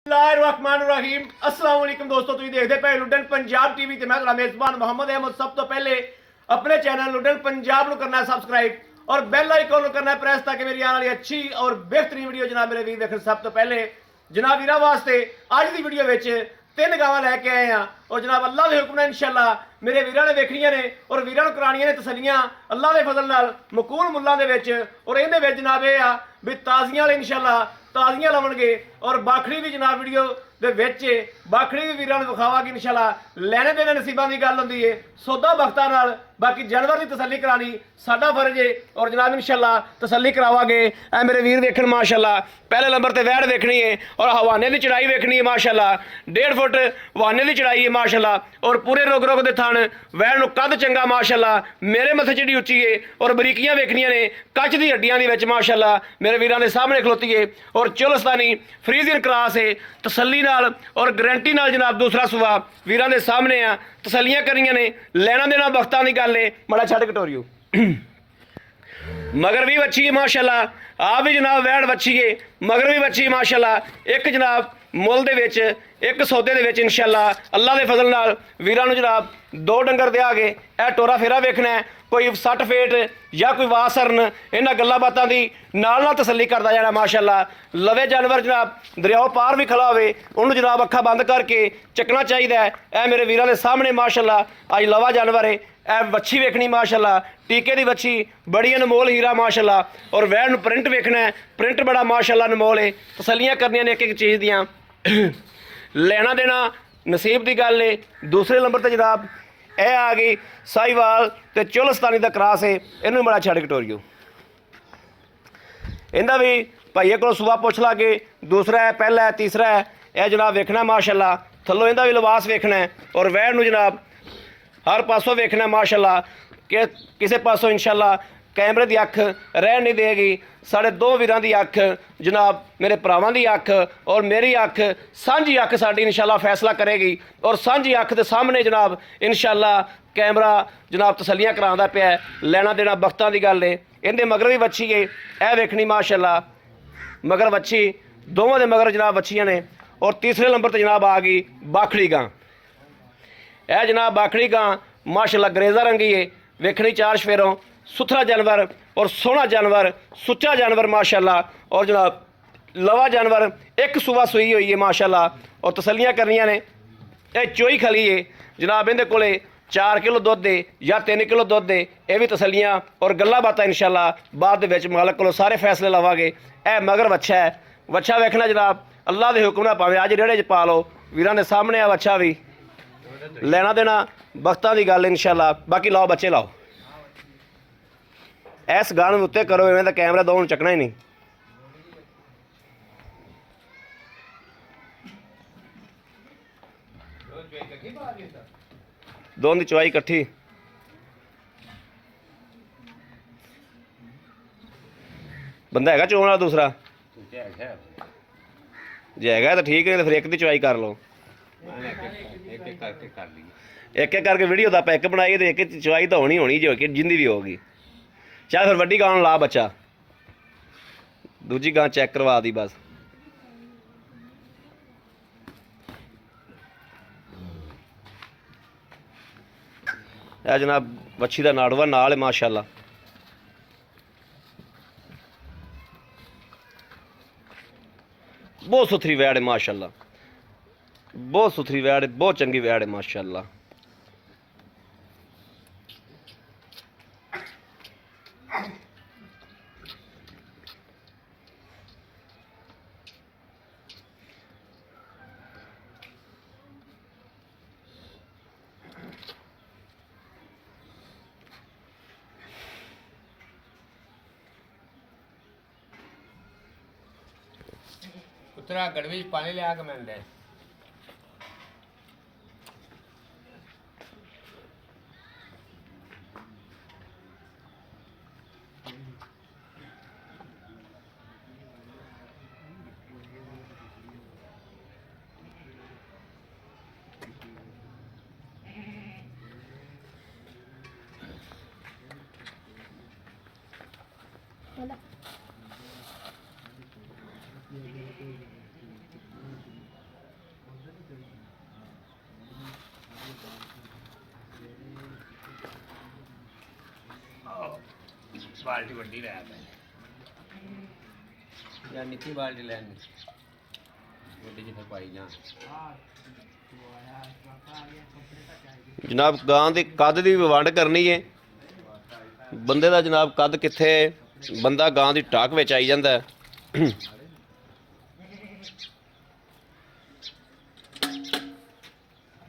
बिस्मिल्लाहिर्रहमानिर्रहीम अस्सलाम वालेकुम दोस्तों, तुम देखते पे लुडन पंजाब टीवी ते मैं तेरा मेजबान मोहम्मद अहमद। सब तो पहले अपने चैनल लुडन पंजाब को करना है सब्सक्राइब और बेल आइकन करना है प्रेस, ताकि मेरी आने वाली अच्छी और बेहतरीन वीडियो जनाब मेरे वीर देखने। सब तो पहले जनाब वीरा वास्ते अज की वीडियो में तीन गावां लैके आए हैं और जनाब अल्लाह के हुक्म ने इंशाअल्लाह मेरे वीरां ने वेखणियां ने और वीरां नूं कराणियां ने तसल्लियां अल्लाह के फजल नाल मकूल मुल्लां दे विच। और इहदे विच जनाब ये आ भी ताज़ियां वाले इंशाअल्लाह ताज़ियां लवणगे और बाखड़ी भी जनाब वीडियो दे विच बाखड़ी भी वीरां नूं विखावांगे इंशाअल्लाह। लैणे देने नसीबां दी गल हुंदी है, सौदा बख्तां नाल बाकी जानवर की तसल्ली करानी साडा फर्ज है और जनाब इंशाअल्लाह तसल्ली करावांगे। ऐ मेरे वीर वेखण माशाअल्लाह पहले नंबर ते वैड़ वेखनी है और हवाने की चढ़ाई वेखनी है माशाअल्लाह। 1.5 फुट हवाने की चढ़ाई है माशाअल्लाह और पूरे रुग रुग दे थण वैड़ नूं कद चंगा माशाअल्लाह। मेरे मथे चिड़ी उच्ची है और बरीकियां वेखनियां ने कच दी हड्डियां दे विच माशाअल्लाह मेरे वीरां दे सामने खलोती है और चुलस्तानी फ्रीजियन क्रास है तसल्ली नाल और गारंटी नाल जनाब। दूसरा सुबह वीरां दे सामने आ तसल्लियां करियां ने लेना देना बख्तां दी गल है। मड़ा छड़ कटोरियो मगर भी बच्ची है माशाअल्लाह। आप भी जनाब वैड़ बच्ची है मगर भी बच्ची माशाअल्लाह। एक जनाब मुल दे विच एक सौदे दे विच इंशाअल्लाह अल्लाह के फजल नाल वीरां नूं जनाब 2 डंगर दे आगे ए टोरा फेरा वेखना है। कोई सट फेट या कोई वासरन इन्हां गल्लां बातां दी नाल नाल तसल्ली करदा जाना माशाअल्लाह। लवे जानवर जनाब दरियाओ पार भी खड़ा होवे उन्होंने जनाब अखा बंद करके चकना चाहिए है। ए मेरे वीरां दे सामने माशाअल्लाह अज लवा जानवर है। ए बच्छी वेखनी माशाअल्लाह टीके की बच्छी बड़ी अनमोल हीरा माशाअल्लाह। और वैड़ नूं प्रिंट वेखना है, प्रिंट बड़ा माशाअल्लाह अनमोल है। तसल्लियां करनियां ने एक एक चीज़ दियां लेना देना नसीब की गल है। दूसरे नंबर पर जनाब ए आ गई साहिवाल तो चुलस्तानी का क्रास है। इनू बड़ा छड़ कटोरियो इनका भी भाइये को सुबह पुछ लागे। दूसरा है पहला है तीसरा है यह जनाब वेखना माशाअल्लाह। थल्लों इनका भी लिबास वेखना है और वैड़ नूं जनाब हर पासों वेखना माशाअल्लाह कि किसी पासों इंशाअल्लाह कैमरे की अख रह नहीं देगी। साढ़े 2 वीरां की अख जनाब मेरे भरावां की अख और मेरी अख सांझी अख साडी इंशाअल्लाह फैसला करेगी। और सांझी अख के सामने जनाब इंशाअल्लाह कैमरा जनाब तसल्लियां करांदा पिया है। लेना देना बख्तां की गल है। इहदे मगर भी बच्ची है यह वेखनी माशाअल्लाह मगर बच्ची दोवां दे मगर जनाब बच्चियां ने। और तीसरे नंबर पर जनाब आ गई बाखड़ी गां। यह जनाब बाखड़ी गां माशाअल्लाह गरेजा रंगी है वेखनी 4 शफेरों सुथरा जानवर और सोहना जानवर सुच्चा जानवर माशाअल्लाह। और जनाब लवा जानवर एक सुबह सुई हुई है माशाअल्लाह और तसल्लियां करनियां ने। यह चोई खली है जनाब इहदे कोले 4 किलो दुध दे या 3 किलो दुध दे। यह भी तसल्लियां और गल्लां बातां इंशाअल्लाह बाद दे विच मालक कोलों सारे फैसले लवांगे। यह मगर वच्छा है, वच्छा वेखना जनाब अल्लाह के हुक्म नाल भावें अज रेड़े च पा लो वीरां दे सामने आ वच्छा भी। लेना देना बख्तां दी गल इंशाअल्लाह। बाकी लाओ बच्चे लाओ इस गान उत्ते करो इवें तो कैमरा दोनों चकना ही नहीं। दोनों की चवाई कट्ठी बंदा है चोन वाला दूसरा जे है तो ठीक है, तो फिर एक की चवाई कर लो। एक एक करके वीडियो तो आप एक बनाइए तो एक चवाई तो होनी होनी जो कि जिंदी भी होगी। चाहे फिर वड्डी गां ला बच्चा दूजी गां चेक करवा दी बस। यह जनाब बच्छी का नाड़वा नाल है माशाअल्लाह। बहुत सुथरी वैड़ है माशाअल्लाह, बहुत सुथरी वैड़ है, बहुत चंगी वैड़ है माशाअल्लाह। उतरा गड़वी पानी लिया के मिल रहे ਬਾਲਟੀ ਵੱਡੀ ਲੈ ਆ ਜਾਂ ਨਿੱਕੀ ਬਾਲਟੀ ਲੈਣੀ ਵੱਡੀ ਜਿਹੀ ਫਿਰ ਪਾਈ ਜਾ ਜਨਾਬ ਗਾਂ ਦੇ ਕੱਦ ਦੀ ਵੀ ਵੰਡ ਕਰਨੀ ਹੈ। ਬੰਦੇ ਦਾ ਜਨਾਬ ਕੱਦ ਕਿੱਥੇ ਹੈ, ਬੰਦਾ ਗਾਂ ਦੀ ਟਾਕ ਵਿੱਚ ਆਈ ਜਾਂਦਾ ਹੈ।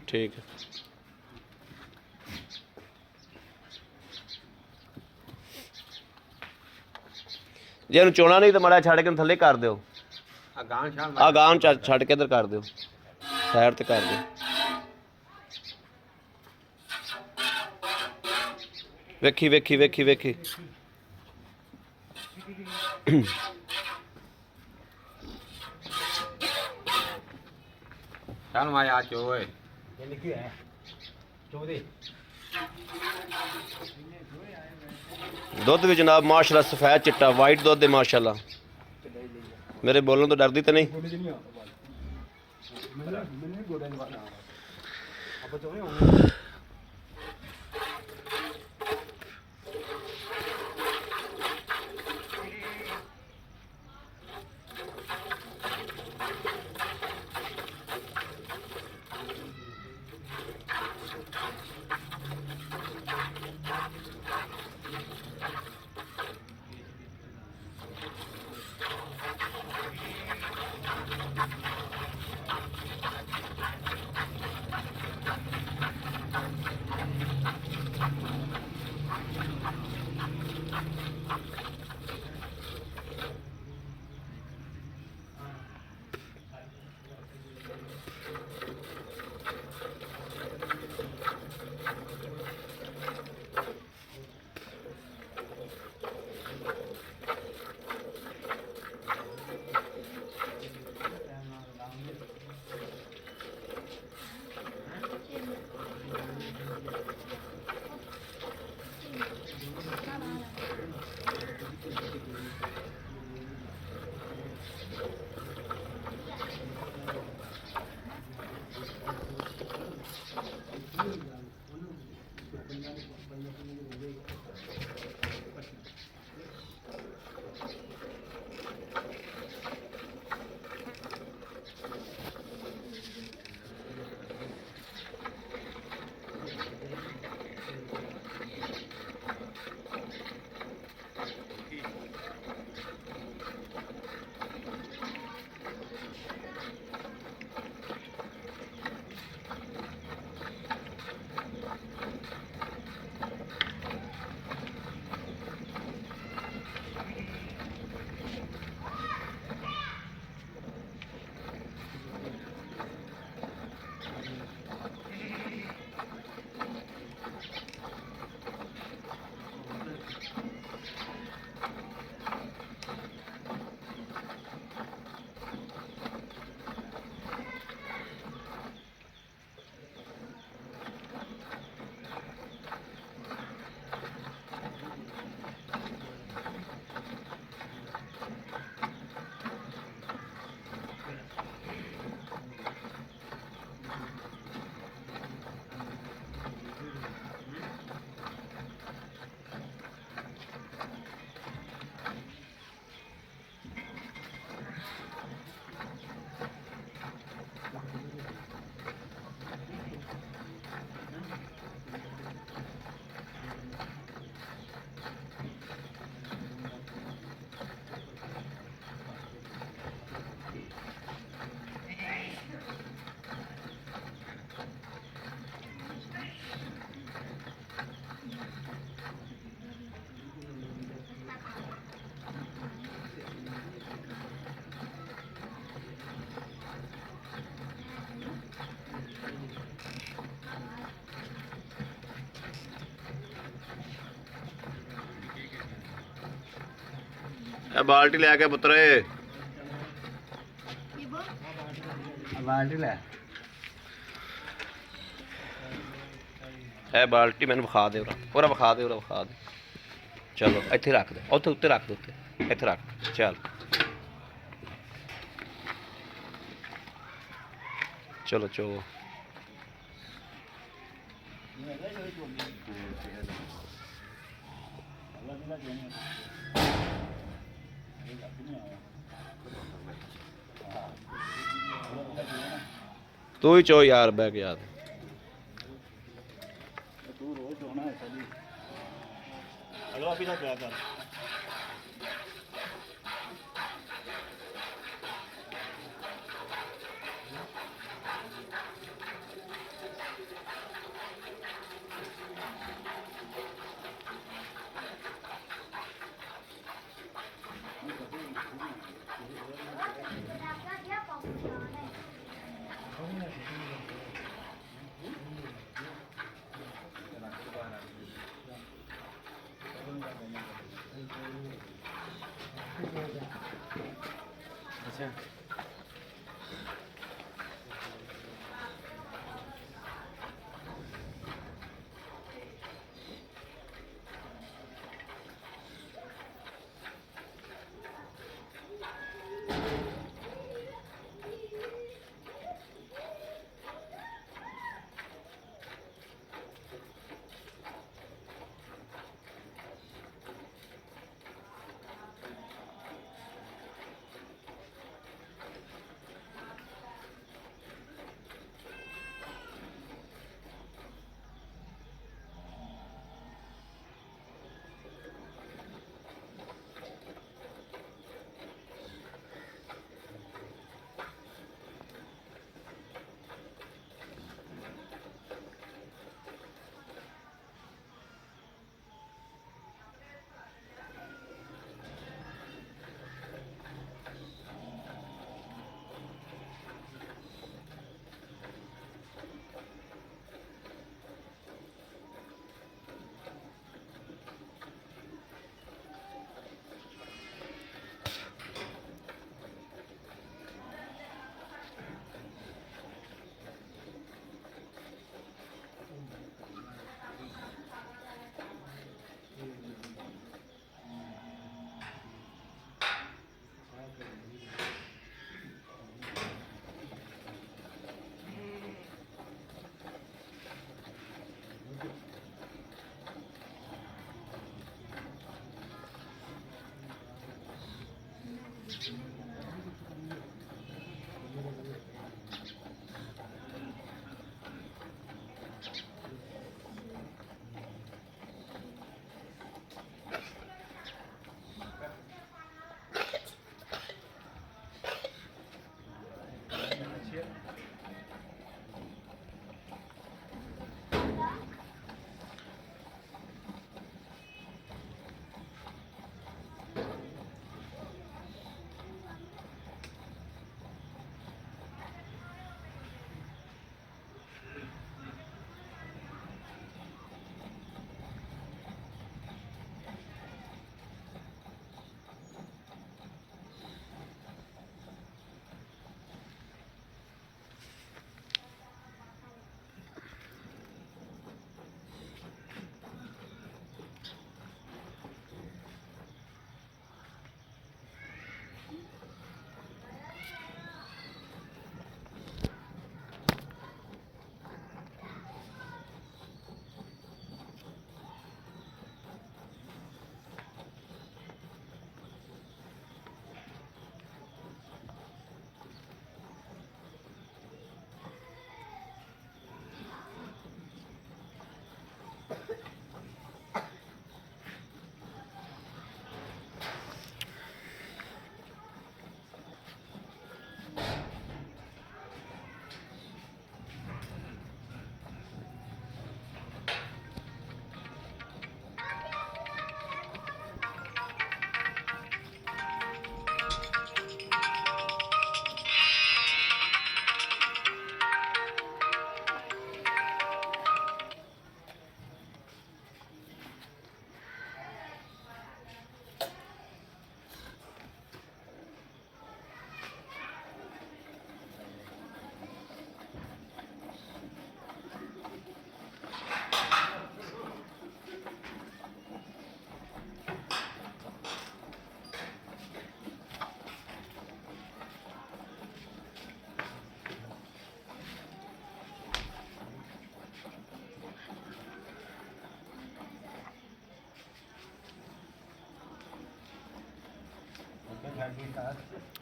ਠੀਕ ਹੈ। ਜੇ ਇਹਨੂੰ ਚੋਣਾ ਨਹੀਂ ਤਾਂ ਮਾੜਾ ਛੱਡ ਕੇ ਥੱਲੇ ਕਰ ਦਿਓ। ਆ ਗਾਂ ਸ਼ਾਲ ਆ ਗਾਂ ਨੂੰ ਛੱਡ ਕੇ ਇੱਧਰ ਕਰ ਦਿਓ, ਸਾਈਡ ਤੇ ਕਰ ਦਿਓ। ਵੇਖੀ ਵੇਖੀ ਵੇਖੀ ਵੇਖੀ ਚੱਲ ਮਾਇਆ ਆ ਚੋ ਓਏ ਇਹ ਨਿੱਕੀ ਹੈ ਚੋ ਦੇ ਦੁੱਧ ਵੀ ਜਨਾਬ ਮਾਸ਼ਾਅੱਲਾ ਸਫੈਦ ਚਿੱਟਾ ਵਾਈਟ ਦੁੱਧ ਹੈ ਮਾਸ਼ਾਅੱਲਾ। ਮੇਰੇ ਬੋਲਣ ਤੋਂ ਡਰਦੀ ਤਾਂ ਨਹੀਂ? ਇਹ ਬਾਲਟੀ ਲੈ ਕੇ ਪੁੱਤਰੇ ਬਾਲਟੀ ਲੈ ਇਹ ਬਾਲਟੀ ਮੈਨੂੰ ਵਿਖਾ ਦੇ ਉਹਰਾ ਵਿਖਾ ਦੇ ਉਹਰਾ ਵਿਖਾ ਦੇ। ਚਲੋ ਇੱਥੇ ਰੱਖ ਦੇ, ਉੱਥੇ ਉੱਤੇ ਰੱਖ ਦੇ, ਉੱਤੇ ਇੱਥੇ ਰੱਖ। ਚੱਲ ਚਲੋ ਚੋ ਤੂੰ ਹੀ ਚੋ ਯਾਰ ਬਹਿ ਕੇ ਯਾਰ ਤੂੰ ਰੋਜ਼ ਚੋਣਾ ਹੈ ਸਾਡੀ ਹਲੋ ਆਪੀ ਦਾ ਪਿਆ ਕਰ अच्छा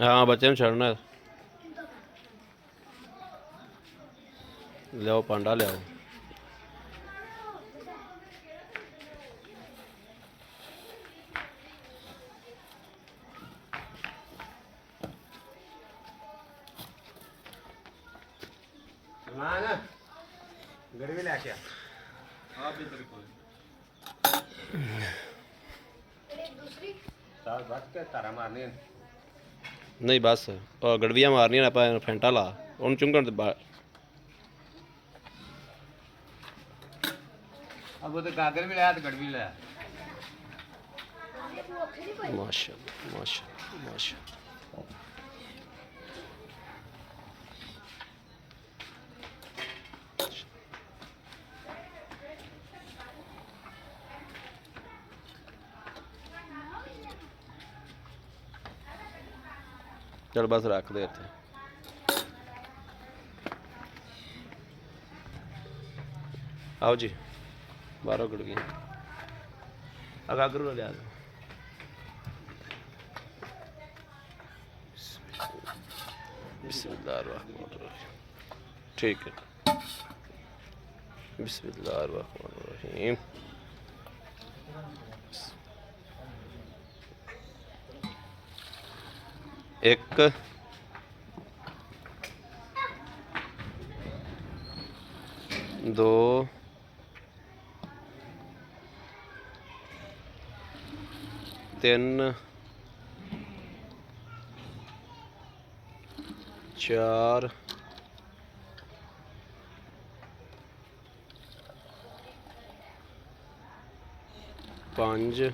हाँ बच्चे छड़ना लियाओ पांडा लियाओ सलमान गड़वी लेके आ आप इधर कोई साल बच के तारा मारने नहीं बस गड़विया मारनिया आप फैंटा ला उन चुंगन ते अब वो तो गागर भी लाया तो गड़वी लाया माशाल्लाह माशाल्लाह माशाल्लाह चल बस रख दे इत्थे आओ जी बाहरों गड़ गई अगागरू लिया बिस्मिल्लाहिर्रहमानिर्रहीम ठीक है बिस्मिल्लाहिर्रहमानिर्रहीम एक दो तीन चार पांच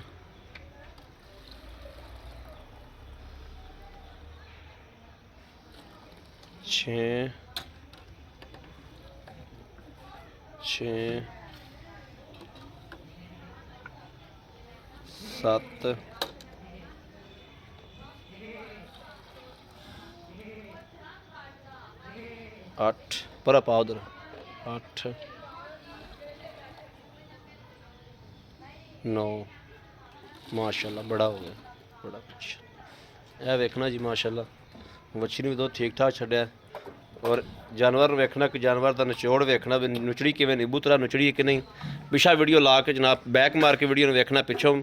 छः छः सत्त अठ पर पाओ उधर अठ नौ माशाल्लाह बड़ा हो गया बड़ा अच्छा यह वेखना जी माशाल्लाह बच्ची ने भी दुध ठीक ठाक छड्या और जानवर वेखना कि जानवर का निचोड़ वेखना भी नुचड़ी किवें नीबू तरह नुचड़ी है कि नहीं पिछा वीडियो ला के जनाब बैक मार के वीडियो वेखना पिछों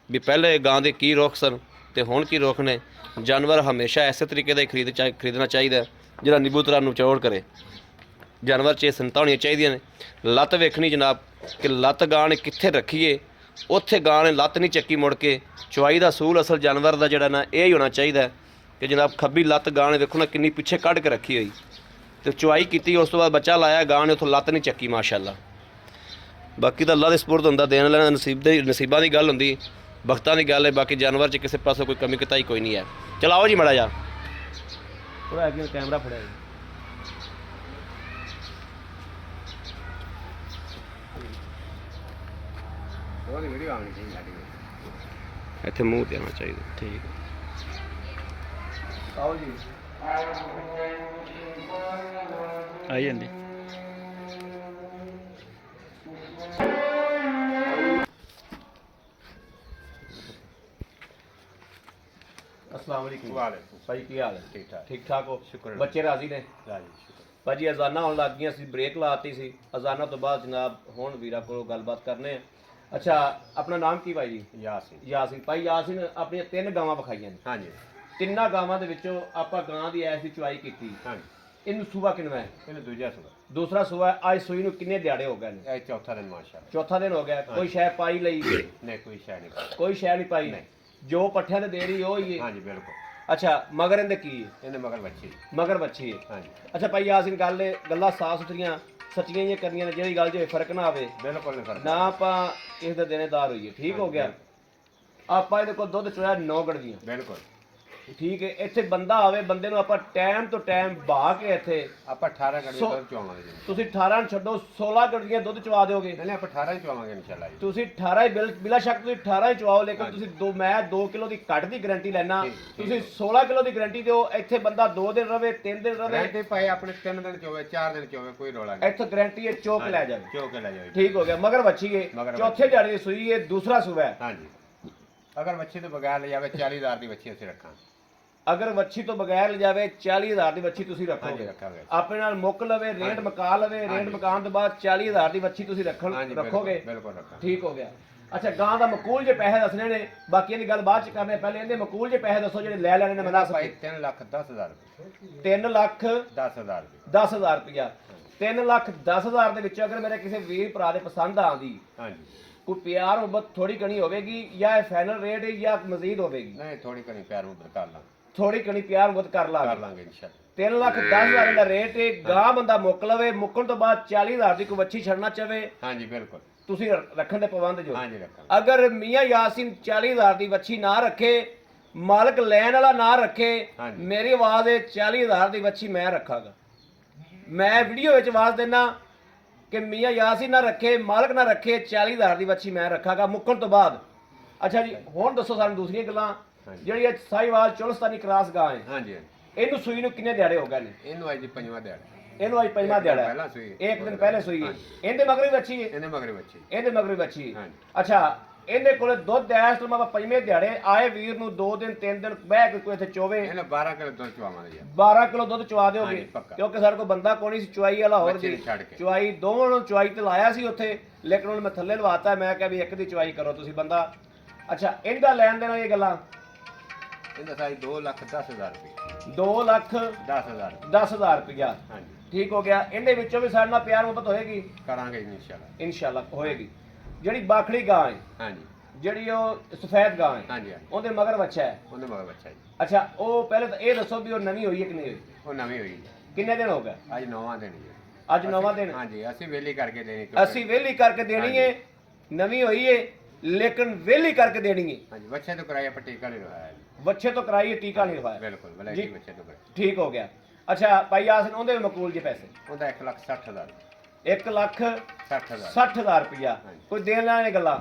भी पहले गां दे की रुख सन ते हुण की रुख ने जानवर हमेशा ऐसे तरीके का खरीदना चाहिए जिहड़ा नीबू तरह निचोड़ करे जानवर च संता होनी चाहिए ने लत्त वेखनी जनाब कि लत्त गां ने कित्थे रखीए उत्थे गां ने लत्त नहीं चक्की मुड़ के चवाई का सूल असल जानवर का जिहड़ा ना यही होना चाहिए कि जनाब खब्बी लत्त गां ने देखो ना किन्नी पिछे कढ़ के रखी हुई तो चवाई की उस तो बाद बच्चा लाया गां ने उतों लत्त नहीं चक्की माशाल्लाह बाकी तो अल्लाह के सपुर्द होंदा देने वाला नसीबां की गल होंदी बख्तां की गल है बाकी जानवर च किसी पासों कोई कमी कताई कोई नहीं है चलाओ जी मड़ा जा थोड़ा अगे कैमरा फड़िया वीडियो आनी चाहिए इत्थे मूँह ते आना चाहिए ठीक आओ जी आई जंदी अस्सलाम वालेकुम वालेकुम भाई की हाल है ठीक ठाक हो शुक्र बच्चे राजी ने राजी शुक्र भाजी अजाना होने लग गई सी ब्रेक लाती सी अजाना तो बाद जनाब हुण वीरा को गलबात करने अच्छा अपना नाम की भाई जी यासीन भाई यासीन अपनी 3 गावां विखाईਆਂ ने हाँ जी ਤਿੰਨਾਂ ਗਾਵਾਂ ਦੇ ਵਿੱਚੋਂ ਆਪਾਂ ਗਾਂ ਦੀ ਐਸੀ ਚੁਆਈ ਕੀਤੀ हाँ जी ਇਹਨੂੰ ਸੂਆ ਕਿੰਨਾ ਹੈ ਇਹਨੂੰ ਦੂਜਾ ਸੁਣਾ ਦੂਸਰਾ ਸੂਆ ਹੈ। ਅੱਜ ਸੂਈ ਨੂੰ ਕਿੰਨੇ ਦਿਹਾੜੇ ਹੋ ਗਏ ਨੇ ਇਹ ਚੌਥਾ ਦਿਨ ਮਾਸ਼ਾਅੱਲਾ ਚੌਥਾ ਦਿਨ ਹੋ ਗਿਆ ਕੋਈ ਸ਼ੈ ਪਾਈ ਲਈ ਨਹੀਂ ਕੋਈ ਸ਼ੈ ਨਹੀਂ ਕੋਈ ਸ਼ੈ ਨਹੀਂ ਪਾਈ ਜੋ ਪੱਠਿਆਂ ਤੇ ਦੇ ਰਹੀ ਉਹ ਹੀ ਹੈ हाँ जी बिल्कुल ਅੱਛਾ ਮਗਰ ਇਹਦੇ ਕੀ ਹੈ ਇਹਨੇ ਮਗਰ ਬੱਚੀ ਮਗਰ ਬੱਚੀ ਹੈ हाँ जी ਅੱਛਾ ਭਾਈ ਯਾਸੀਨ ਗੱਲਾਂ ਸਾਫ ਸੁਥਰੀਆਂ ਸੱਚੀਆਂ ਜਿਹੀਆਂ ਕਰਨੀਆਂ ਨੇ ਜਿਹੜੀ ਗੱਲ 'ਚ ਫਰਕ ਨਾ ਆਵੇ बिल्कुल नहीं फर्क ਨਾ ਆਪਾਂ ਕਿਸੇ ਦਾ ਦੇਣੇਦਾਰ ਹੋਈਏ ਠੀਕ ਹੋ ਗਿਆ ਆਪਾਂ ਇਹਦੇ ਕੋਲ ਦੁੱਧ ਚੋਇਆ 9 ਗੜਵੀਆਂ बिल्कुल ਠੀਕ ਹੈ ਇੱਥੇ ਬੰਦਾ ਆਵੇ ਬੰਦੇ ਨੂੰ ਆਪਾਂ ਟਾਈਮ ਤੋਂ ਟਾਈਮ ਬਹਾ ਕੇ ਇੱਥੇ ਆਪਾਂ 18 ਘੰਟੇ ਦੁੱਧ ਚਵਾਵਾਂਗੇ ਜੀ ਤੁਸੀਂ 18 ਨੂੰ ਛੱਡੋ 16 ਗੜਵੀਆਂ ਦੁੱਧ ਚਵਾ ਦਿਓਗੇ ਨਹੀਂ ਆਪਾਂ 18 ਹੀ ਚਵਾਵਾਂਗੇ ਇਨਸ਼ਾਅੱਲਾ ਜੀ ਤੁਸੀਂ 18 ਹੀ ਬਿਲਾ ਸ਼ੱਕ ਤੁਸੀਂ 18 ਹੀ ਚਵਾਓ ਲੇਕਿਨ ਤੁਸੀਂ ਮੈਂ 2 ਕਿਲੋ ਦੀ ਘੱਟ ਦੀ ਗਾਰੰਟੀ ਲੈਣਾ ਤੁਸੀਂ 16 ਕਿਲੋ ਦੀ ਗਾਰੰਟੀ ਦਿਓ ਇੱਥੇ ਬੰਦਾ 2 ਦਿਨ ਰਵੇ 3 ਦਿਨ ਰਵੇ ਗਾਰੰਟੀ ਪਾਏ ਆਪਣੇ 3 ਦਿਨ ਚ ਹੋਵੇ 4 ਦਿਨ ਚ ਹੋਵੇ ਕੋਈ ਰੌਲਾ ਨਹੀਂ ਇੱਥੇ ਗਾਰੰਟੀ ਹੈ ਚੋਕ ਲੈ ਜਾਵੇ ਚੋ ਕੇ ਲੈ ਜਾਓ ਠੀਕ ਹੋ ਗਿਆ ਮਗਰ ਵੱਛੀ ਹੈ ਮਗਰ ਚੌਥੇ ਦਿਹਾੜੇ ਦੀ ਸੂਈ ਹੈ ਦੂਸਰਾ ਸੂਆ ਹੈ हाँ जी अगर बच्चे तो बगैर ले जावे 40,000 की बच्ची ਅਸੀਂ ਰੱਖਾਂ ਅਗਰ ਵੱਛੀ ਤੋਂ ਬਗੈਰ ਲਿਜਾਵੇ 40000 ਦੀ ਵੱਛੀ ਤੁਸੀਂ ਹਾਂਜੀ ਰੱਖੋਗੇ ਰੱਖਾਂਗੇ ਆਪਣੇ ਨਾਲ ਮੁੱਕ ਲਵੇ ਰੇਟ ਮਕਾ ਲਵੇ ਰੇਟ ਮਕਾਉਣ ਤੋਂ ਬਾਅਦ 40000 ਦੀ ਵੱਛੀ ਤੁਸੀਂ ਹਾਂਜੀ ਰੱਖੋਗੇ ਬਿਲਕੁਲ ਰੱਖਾਂਗੇ। ਠੀਕ ਹੋ ਗਿਆ। ਅੱਛਾ ਗਾਂ ਦਾ ਮਕੂਲ ਜੇ ਪੈਸੇ ਦੱਸਣੇ ਨੇ ਬਾਕੀ ਦੀ ਗੱਲ ਬਾਅਦ ਚ ਕਰਨੇ ਪਹਿਲੇ ਇਹਦੇ ਮਕੂਲ ਜੇ ਪੈਸੇ ਦੱਸੋ ਜਿਹੜੇ ਲੈ ਲੈਣੇ ਨੇ ਮਨਾਸਬ ਭਾਈ 3,10,000 ਰੁਪਏ 3 ਲੱਖ 10,000 ਰੁਪਏ 10,000 ਰੁਪਇਆ 3 ਲੱਖ 10,000 ਦੇ ਵਿੱਚੋਂ ਅਗਰ ਮੇਰੇ ਕਿਸੇ ਵੀਰ ਭਰਾ ਦੇ ਪਸੰਦ ਆਉਂਦੀ ਹਾਂਜੀ ਕੋਈ ਪਿਆਰ ਮੁਹੱਬਤ ਥੋੜੀ ਕਣੀ ਹੋਵੇਗੀ ਜਾਂ ਇਹ ਫਾਈਨਲ ਰੇਟ ਹੈ ਜਾਂ ਮਜ਼ੀਦ ਹੋਵੇਗੀ ਨਹੀਂ ਥੋੜੀ ਕਣੀ ਪਿਆਰ ਨੂੰ ਕਰ ਲਾਂਗੇ ਥੋੜੀ ਕਣੀ ਪਿਆਰ ਮੁਹੱਬਤ ਕਰ ਲਾਂਗੇ ਇਨਸ਼ਾਅੱਲਾ 3 ਲੱਖ 10,000 ਦਾ ਰੇਟ ਹੈ ਗਾਂ ਬੰਦਾ ਮੁੱਕ ਲਵੇ ਮੁੱਕਣ ਤੋਂ ਬਾਅਦ 40,000 ਦੀ ਕੋਈ ਵੱਛੀ ਛੱਡਣਾ ਚਾਹਵੇ ਹਾਂਜੀ ਬਿਲਕੁਲ ਤੁਸੀਂ ਰੱਖਣ ਦੇ ਪਾਬੰਦ ਜੋ ਹਾਂਜੀ ਰੱਖਾਂਗੇ। ਅਗਰ ਮੀਆਂ ਯਾਸੀਨ 40,000 ਦੀ ਵੱਛੀ ਨਾ ਰੱਖੇ ਮਾਲਕ ਲੈਣ ਵਾਲਾ ਨਾ ਰੱਖੇ ਹਾਂਜੀ। ਮੇਰੀ ਆਵਾਜ਼ ਹੈ 40,000 ਦੀ ਵੱਛੀ ਮੈਂ ਰੱਖਾਂਗਾ। ਮੈਂ ਵੀਡੀਓ ਵਿੱਚ ਆਵਾਜ਼ ਦੇਣਾ ਕਿ ਮੀਆਂ ਯਾਸੀਨ ਨਾ ਰੱਖੇ ਮਾਲਕ ਨਾ ਰੱਖੇ 40,000 ਦੀ ਵੱਛੀ ਮੈਂ ਰੱਖਾਂਗਾ ਮੁੱਕਣ ਤੋਂ ਬਾਅਦ। ਅੱਛਾ ਜੀ ਹੁਣ ਦੱਸੋ ਸਾਨੂੰ ਦੂਸਰੀਆਂ ਗੱਲਾਂ ਹਾਂਜੀ। ਜਿਹੜੀ ਇਹ ਸਾਈਵਾਲ ਚੁਲਸਤਾਨੀ ਕ੍ਰਾਸ ਗਾਂ ਹੈ ਹਾਂਜੀ ਇਹਨੂੰ ਸੂਈ ਨੂੰ ਕਿੰਨੇ ਦਿਹਾੜੇ ਹੋ ਗਏ ਨੇ? ਇਹਨੂੰ ਅੱਜ ਦੀ ਪੰਜਵਾਂ ਦਿਹਾੜਾ ਇਹਨੂੰ ਅੱਜ ਪੰਜਵਾਂ ਦਿਹਾੜਾ ਪਹਿਲਾਂ ਸੂਈ ਹੈ। ਇੱਕ ਦਿਨ ਪਹਿਲੇ ਸੂਈ ਹੈ। ਹਾਂਜੀ। ਇਹਦੇ ਮਗਰ ਵੀ ਵੱਛੀ ਹੈ ਇਹਨੇ ਮਗਰੇ ਬੱਚੇ ਇਹਦੇ ਮਗਰ ਵੀ ਵੱਛੀ ਹੈ। ਹਾਂਜੀ। ਅੱਛਾ ਇਹਦੇ ਕੋਲੇ ਦੁੱਧ ਐਸ ਟਾਈਮ ਆਪਾਂ ਪੰਜਵੇਂ ਦਿਹਾੜੇ ਆਏ ਵੀਰ ਨੂੰ 2 ਦਿਨ 3 ਦਿਨ ਬਹਿ ਕੇ ਕੋਈ ਇੱਥੇ ਚੋਵੇ ਇਹਨੇ 12 ਕਿਲੋ ਦੁੱਧ ਚਵਾਵਾਂਗੇ ਯਾਰ 12 ਕਿਲੋ ਦੁੱਧ ਚਵਾ ਦਿਓਗੇ ਹਾਂਜੀ, ਪੱਕਾ। ਕਿਉਂਕਿ ਸਾਡੇ ਕੋਲ ਬੰਦਾ ਕੋਈ ਨਹੀਂ ਸੀ ਚੁਆਈ ਵਾਲਾ ਹੋਰ ਬੱਚੇ ਜੀ ਨੂੰ ਛੱਡ ਕੇ। ਚੁਆਈ ਦੋਵਾਂ ਨੂੰ ਚੁਆਈ ਤੇ ਲਾਇਆ ਸੀ ਉੱਥੇ ਲੇਕਿਨ ਹੁਣ ਮੈਂ ਥੱਲੇ ਲਵਾਤਾ ਮੈਂ ਕਿਹਾ ਵੀ ਇੱਕ ਦੀ ਚੁਆਈ ਕਰੋ ਤੁਸੀਂ ਬੰਦਾ। ਅੱਛਾ ਇਹਦਾ ਲੈਣ ਦੇਣ ਇਹ ਗੱਲਾਂ ਇਹਦਾ ਸਾਈ 2,10,000 ਰੁਪਏ 2 ਲੱਖ 10,000 10,000 ਰੁਪਇਆ ਹਾਂਜੀ ਠੀਕ ਹੋ ਗਿਆ। ਇਹਦੇ ਵਿੱਚੋਂ ਵੀ ਸਾਡੇ ਨਾਲ ਪਿਆਰ ਮੁਹੱਬਤ ਹੋਏਗੀ ਕਰਾਂਗੇ ਇਨਸ਼ਾਅੱਲਾ ਇਨਸ਼ਾਅੱਲਾ ਹੋਏਗੀ। ਜਿਹੜੀ ਬਾਖੜੀ ਗਾਂ ਹੈ ਹਾਂਜੀ ਜਿਹੜੀ ਉਹ ਸਫੈਦ ਗਾਂ ਹੈ ਹਾਂਜੀ ਹਾਂਜੀ ਉਹਦੇ ਮਗਰ ਬੱਚਾ ਹੈ। ਉਹਦੇ ਮਗਰ ਬੱਚਾ ਜੀ ਅੱਛਾ ਉਹ ਪਹਿਲੇ ਤਾਂ ਇਹ ਦੱਸੋ ਵੀ ਉਹ ਨਵੀਂ ਹੋਈ ਹੈ ਕਿ ਨਹੀਂ ਹੋਈ? ਉਹ ਨਵੀਂ ਹੋਈ ਜੀ। ਕਿੰਨੇ ਦਿਨ ਹੋ ਗਏ? ਅੱਜ 9ਵਾਂ ਦਿਨ ਜੀ ਅੱਜ ਨਵਾਂ ਦਿਨ ਹਾਂਜੀ ਅਸੀਂ ਵੇਲੀ ਕਰਕੇ ਦੇਣੀ ਅਸੀਂ ਵਿਹਲੀ ਕਰਕੇ ਦੇਣੀ ਹੈ ਨਵੀਂ ਹੋਈ ਹੈ ਲੇਕਿਨ ਵਿਹਲੀ ਕਰਕੇ ਦੇਣੀ ਹੈ। ਹਾਂਜੀ ਬੱਚੇ ਤੋਂ ਕਰਾਇਆ ਪਟੀਕਾ ਨਹੀਂ ਲਵਾਇਆ ਜੀ। ਬੱਚੇ ਤੋਂ ਕਰਾਈਏ ਟੀਕਾ ਨਹੀਂ ਲਵਾਇਆ ਬਿਲਕੁਲ ਜੀ। ਵਲੈਤੀ ਬੱਚੇ ਤੋਂ ਕਰਾਇਆ ਠੀਕ ਹੋ ਗਿਆ। ਅੱਛਾ ਭਾਈ ਆਸਨ ਉਹਦੇ ਵੀ ਮਕੂਲ ਜੇ ਪੈਸੇ ਉਹਦਾ 1,60,000 1 ਲੱਖ 60,000 60,000 ਰੁਪਇਆ ਹਾਂਜੀ। ਕੋਈ ਦੇਣ ਲੈਣ ਦੀ ਗੱਲਾਂ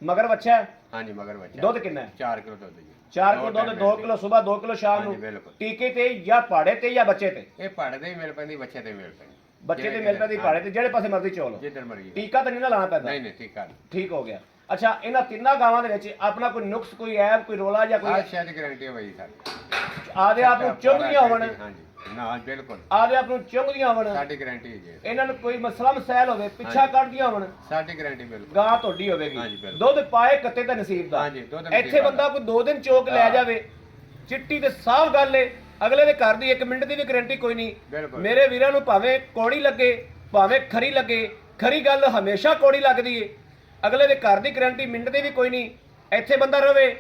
ਮਗਰ ਬੱਚਾ ਹੈ? ਹਾਂਜੀ ਮਗਰ ਬੱਚਾ ਦੁੱਧ ਕਿੰਨਾ ਹੈ? 4 ਕਿਲੋ ਦੁੱਧ ਜੀ 4 ਕਿਲੋ ਦੁੱਧ 2 ਕਿਲੋ ਸਵੇਰ 2 ਕਿਲੋ ਸ਼ਾਮ ਹਾਂਜੀ, ਨੂੰ ਬਿਲਕੁਲ। ਟੀਕੇ ਤੇ ਜਾਂ ਪਾੜੇ ਤੇ ਜਾਂ ਬੱਚੇ ਤੇ? ਇਹ ਪਹਾੜ ਦੇ ਹੀ ਮਿਲ ਪੈਂਦੀ ਬੱਚੇ ਤੇ ਮਿਲ ਪੈਂਦੀ ਬੱਚੇ ਤੇ ਮਿਲ ਪੈਂਦੀ ਪਾੜੇ ਤੇ ਜਿਹੜੇ ਪਾਸੇ ਮਰਜ਼ੀ ਚੋਲੋ ਜਿੱਧਰ ਮਰਜੀ ਟੀਕਾ ਤਾਂ ਨਹੀਂ ਨਾ ਲਾਣਾ ਪੈਂਦਾ? ਨਹੀਂ ਨਹੀਂ ਠੀਕ ਆ ਠੀਕ ਹੋ ਗਿਆ। ਅੱਛਾ ਇਹਨਾਂ ਤਿੰਨਾਂ ਗਾਵਾਂ ਦੇ ਵਿੱਚ ਆਪਣਾ ਕੋਈ ਨੁਕਸ ਕੋਈ ਐਬ ਕੋਈ ਰੋਲਾ ਜਾਂ ਕੋਈ ਆ ਸ਼ਾਇਦ ਗਾਰੰਟੀ ਹੈ ਭਾਈ ਸਾਡੀ ਆਦੇ ਆਪ ਨੂੰ ਚੁੰਗਦੀਆਂ ਹੋਣ ਹਾਂਜੀ ਨਾ ਬਿਲਕੁਲ ਆਦੇ ਆਪ ਨੂੰ ਚੁੰਗਦੀਆਂ ਹੋਣ ਸਾਡੀ ਗਾਰੰਟੀ ਹੈ ਜੀ ਇਹਨਾਂ ਨੂੰ ਕੋਈ ਮਸਲਾ ਮਸੈਲ ਹੋਵੇ ਪਿੱਛਾ ਕੱਢਦੀਆਂ ਹੋਣ ਸਾਡੀ ਗਾਰੰਟੀ ਬਿਲਕੁਲ ਗਾਂ ਤੁਹਾਡੀ ਹੋਵੇਗੀ ਹਾਂਜੀ, ਬਿਲਕੁਲ। ਦੁੱਧ ਪਾਏ ਕੱਤੇ ਦਾ ਨਸੀਬ ਦਾ ਹਾਂਜੀ, ਦੁੱਧ ਨਸੀਬ ਇੱਥੇ ਦਾ। ਬੰਦਾ ਕੋਈ 2 ਦਿਨ ਚੋਕ ਲੈ ਹਾਂ। ਜਾਵੇ ਚਿੱਟੀ ਤੇ ਸਾਫ਼ ਗੱਲ ਏ ਅਗਲੇ ਦੇ ਘਰ ਦੀ 1 ਮਿੰਟ ਦੀ ਵੀ ਗਾਰੰਟੀ ਕੋਈ ਨਹੀਂ। ਬਿਲਕੁਲ। ਮੇਰੇ ਵੀਰਾਂ ਨੂੰ ਭਾਵੇਂ ਕੋੜੀ ਲੱਗੇ ਭਾਵੇਂ ਖਰੀ ਲੱਗੇ ਖਰੀ ਗੱਲ ਹਮੇਸ਼ਾ ਕੋੜੀ ਲੱਗਦੀ ਏ ਅਗਲੇ ਦੇ ਘਰ ਦੀ ਗਾਰੰਟੀ ਮਿੰਟ ਦੀ ਵੀ ਕੋਈ ਨਹੀਂ। ਇੱਥੇ ਬੰਦਾ ਰਵੇ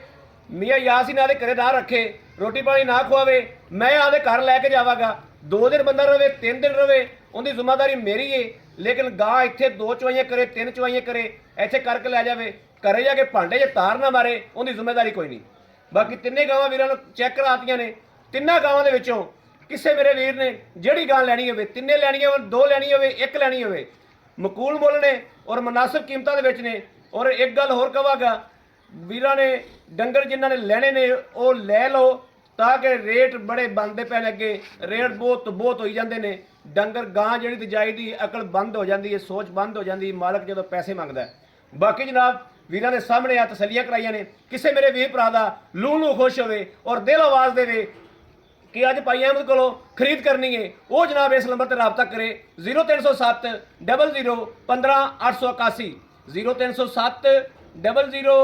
ਮੀਆਂ ਯਾਸੀਨ ਆਦੇ ਘਰੇ ਨਾ ਰੱਖੇ ਰੋਟੀ ਪਾਣੀ ਨਾ ਖਵਾਵੇ ਮੈਂ ਆਦੇ ਘਰ ਲੈ ਕੇ ਜਾਵਾਂਗਾ 2 ਦਿਨ ਬੰਦਾ ਰਵੇ 3 ਦਿਨ ਰਵੇ ਉਹਦੀ ਜ਼ਿੰਮੇਵਾਰੀ ਮੇਰੀ ਏ ਲੇਕਿਨ ਗਾਂ ਇੱਥੇ 2 ਚੁਆਈਆਂ ਕਰੇ 3 ਚੁਆਈਆਂ ਕਰੇ ਇੱਥੇ ਕਰਕੇ ਲੈ ਜਾਵੇ ਘਰੇ ਜਾ ਕੇ ਭਾਂਡੇ 'ਚ ਤਾਰ ਨਾ ਮਾਰੇ ਉਹਦੀ ਜ਼ਿੰਮੇਵਾਰੀ ਕੋਈ ਨਹੀਂ। ਬਾਕੀ ਤਿੰਨੇ ਗਾਵਾਂ ਵੀਰਾਂ ਨੂੰ ਚੈੱਕ ਕਰਾਤੀਆਂ ਨੇ ਤਿੰਨਾਂ ਗਾਵਾਂ ਦੇ ਵਿੱਚੋਂ ਕਿਸੇ ਮੇਰੇ ਵੀਰ ਨੇ ਜਿਹੜੀ ਗਾਂ ਲੈਣੀ ਹੋਵੇ ਤਿੰਨੇ ਲੈਣੀਆਂ ਹੋਣ 2 ਲੈਣੀ ਹੋਵੇ 1 ਲੈਣੀ ਹੋਵੇ ਮਕੂਲ ਮੁੱਲ ਨੇ ਔਰ ਮੁਨਾਸਿਬ ਕੀਮਤਾਂ ਦੇ ਵਿੱਚ ਨੇ। ਔਰ ਇੱਕ ਗੱਲ ਹੋਰ ਕਹਾਂਗਾ ਵੀਰਾਂ ਨੇ ਡੰਗਰ ਜਿਨ੍ਹਾਂ ਨੇ ਲੈਣੇ ਨੇ ਉਹ ਲੈ ਲਓ ਤਾਂ ਕਿ ਰੇਟ ਬੜੇ ਬਣਦੇ ਪੈਣ ਅੱਗੇ ਰੇਟ ਬਹੁਤ ਹੋਈ ਜਾਂਦੇ ਨੇ। ਡੰਗਰ ਗਾਂ ਜਿਹੜੀ ਤਜਾਈ ਦੀ ਅਕਲ ਬੰਦ ਹੋ ਜਾਂਦੀ ਹੈ ਸੋਚ ਬੰਦ ਹੋ ਜਾਂਦੀ ਮਾਲਕ ਜਦੋਂ ਪੈਸੇ ਮੰਗਦਾ ਹੈ। ਬਾਕੀ ਜਨਾਬ ਵੀਰਾਂ ਦੇ ਸਾਹਮਣੇ ਆ ਤਸੱਲੀਆਂ ਕਰਾਈਆਂ ਨੇ ਕਿਸੇ ਮੇਰੇ ਵੀਰ ਭਰਾ ਦਾ ਲੂ ਖੁਸ਼ ਹੋਵੇ ਔਰ ਦਿਲ ਆਵਾਜ਼ ਦੇਵੇ ਕਿ ਅੱਜ ਭਾਈ ਅਹਿਮਦ ਕੋਲੋਂ ਖਰੀਦ ਕਰਨੀ ਹੈ ਉਹ ਜਨਾਬ ਇਸ ਨੰਬਰ ਤੇ ਰਾਬਤਾ ਕਰੇ 0307 00 15 881 0307 00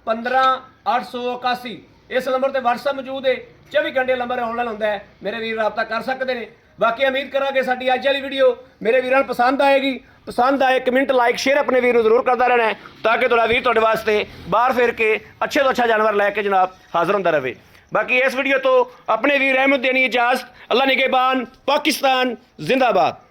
15 881 ਇਸ ਨੰਬਰ ਤੇ WhatsApp ਮੌਜੂਦ ਹੈ 24 ਘੰਟੇ ਨੰਬਰ ਆਨਲਾਈਨ ਹੁੰਦਾ ਹੈ ਮੇਰੇ ਵੀਰ ਰਾਬਤਾ ਕਰ ਸਕਦੇ ਨੇ। ਬਾਕੀ ਉਮੀਦ ਕਰਾਂਗੇ ਸਾਡੀ ਅੱਜ ਵਾਲੀ ਵੀਡੀਓ ਮੇਰੇ ਵੀਰਾਂ ਨੂੰ ਪਸੰਦ ਆਏਗੀ। ਪਸੰਦ ਆਏ ਕਮੈਂਟ ਲਾਈਕ ਸ਼ੇਅਰ ਆਪਣੇ ਵੀਰ ਨੂੰ ਜ਼ਰੂਰ ਕਰਦਾ ਰਹਿਣਾ ਤਾਂ ਕਿ ਤੁਹਾਡਾ ਵੀਰ ਤੁਹਾਡੇ ਵਾਸਤੇ ਬਾਹਰ ਫਿਰ ਕੇ ਅੱਛੇ ਤੋਂ ਅੱਛਾ ਜਾਨਵਰ ਲੈ ਕੇ ਜਨਾਬ ਹਾਜ਼ਰ ਹੁੰਦਾ ਰਹੇ। ਬਾਕੀ ਇਸ ਵੀਡੀਓ ਤੋਂ ਆਪਣੇ ਵੀਰ ਅਹਿਮਦ ਦੇਣੀ ਇਜਾਜ਼ਤ। ਅੱਲਾ ਨਿਗਹਿਬਾਨ। ਪਾਕਿस्तान जिंदाबाद।